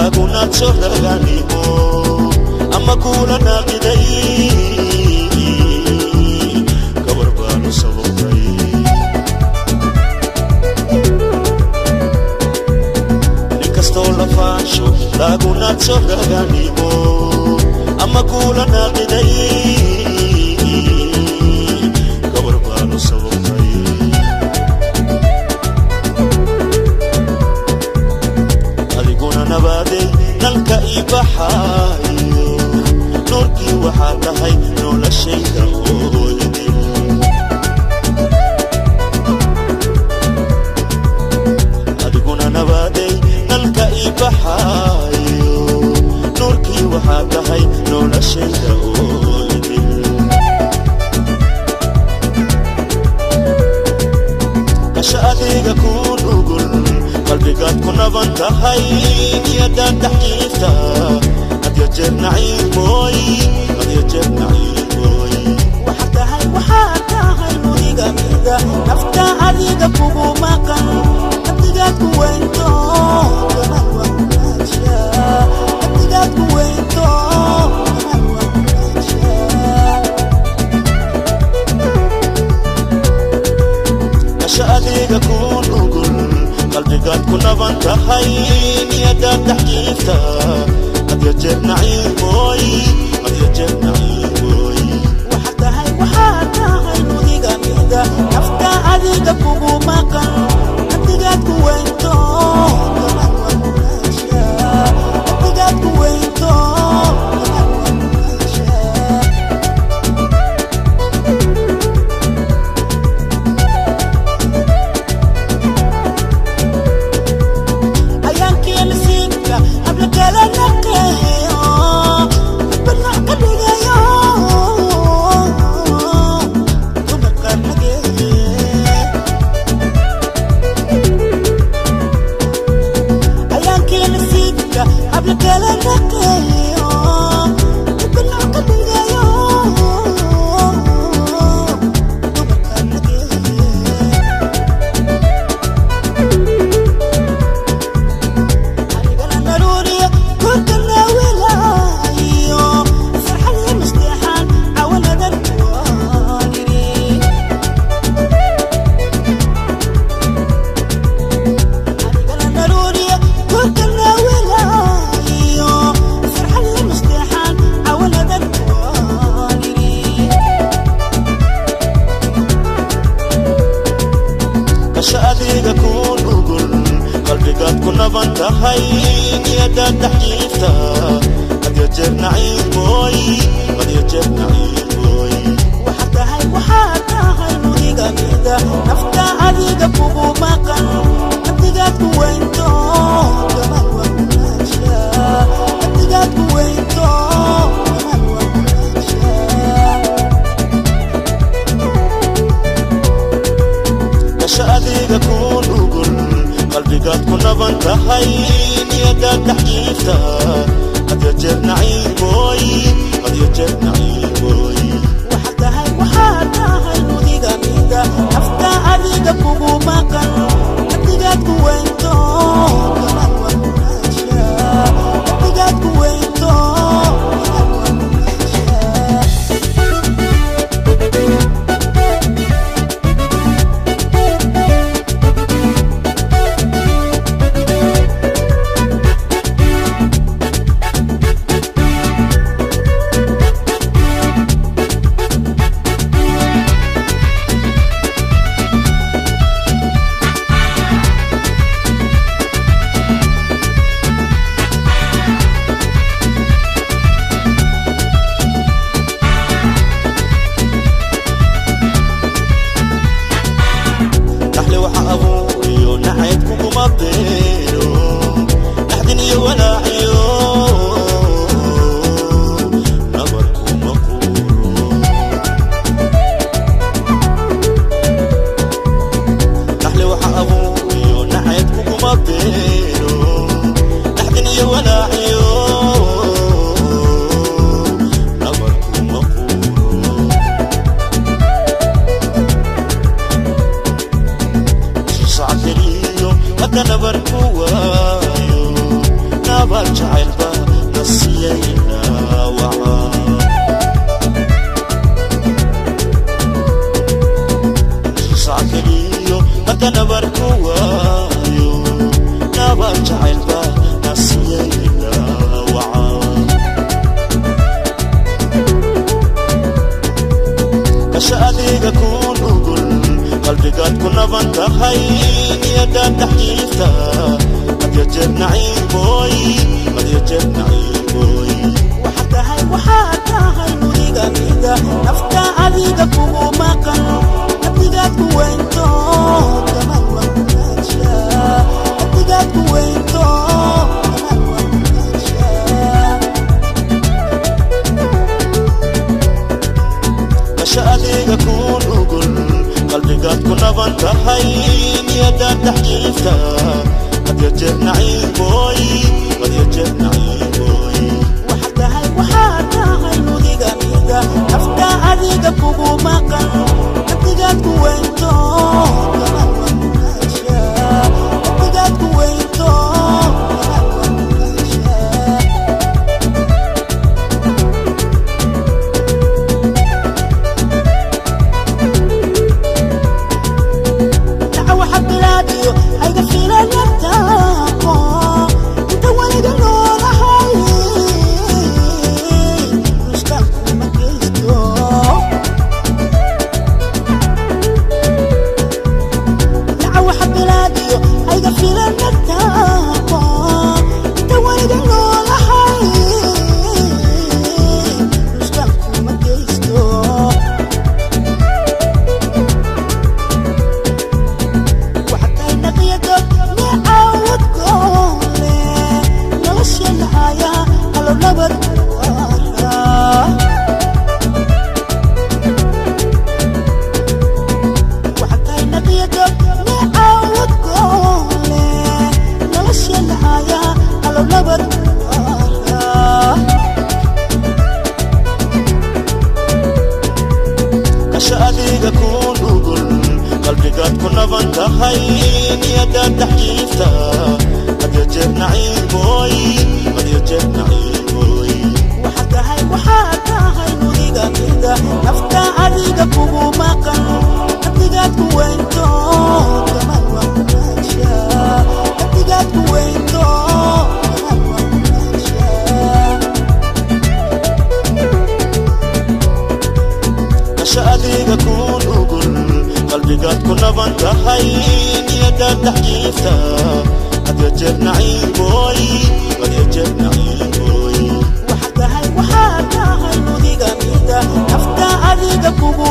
laguna tsodaganimo amakula naqidai gabarbanu sababay nikasto la fasho laguna tsodaganimo amakula naqidai gabarbanu sababay adiguna nabadey nalka ibaxayo nurki waxa tahay noloshayda hooyadii adiguna nabadey nalka ibaxayo nurki waxa tahay noloshayda hooyadii kashaadiga ku nugul qalbigaad ku naban tahay niyada taxqiifta qad yajeer naciimoy waxa tahay nudiga mida nafta adiga kugu maqan naftigaad ku weynto naftigaad ku weynto kasha adiga ku nugul qalbigaad ku naban tahay niyada taxqiifta qad yajeer naciimoy waxa tahay nudiga mida nafta adiga kugu maqan naftigaad ku weynto naftigaad ku weynto adiga ku nugul qalbigaad ku naban tahay niyada taxqiifta qad yajeer naciimoy waxa tahay nudiga mida nafta adiga kugu maqan naftigaad ku weynto naftigaad ku weynto adiga ku nugul qalbigaad ku naban tahay niyada taxqiifta qad yajeer naciimoy waxa tahay nudiga mida nafta adiga kugu maqan naftigaad ku weynto naftigaad ku weynto haddana barkuwaayo nabad jacaylba nasiyayla wacaa kasha adiga ku nugul qalbigaad ku naban tahay niyadaad taxjiifta qad yajeer naciiboy qad yajeer naciiboy waxaad tahay nuriga nafta adiga kugu maqan nabdigaad ku weynto kaman wanaagsha nabdigaad ku weynto kaman wanaagsha kasha adiga ku nugul qalbigaad ku naban tahay niyadaad taxjiifta qad yajeer naciiboy qad yajeer naciiboy waxaad tahay nuriga nafta adiga kugu maqan nabdigaad ku weynto kaman wanaagsha nabdigaad ku weynto kaman wanaagsha dacwo xabilaadiyo hayga filanataaqo inta weliga noolahay adiga ku nugul qalbigaad ku naban tahay niyadaad taxjiifta qad yajeer naciiboy qad yajeer naciiboy waxaad tahay nuriga nafta adiga kugu maqan nabdigaad ku weynto kaman wanaagsha nabdigaad ku weynto kaman wanaagsha kasha adiga ku nugul qalbigaad ku naban tahay niyadaad taxjiifta qad yajeer naciiboy qad yajeer naciiboy waxaad tahay nuriga nafta adiga kugu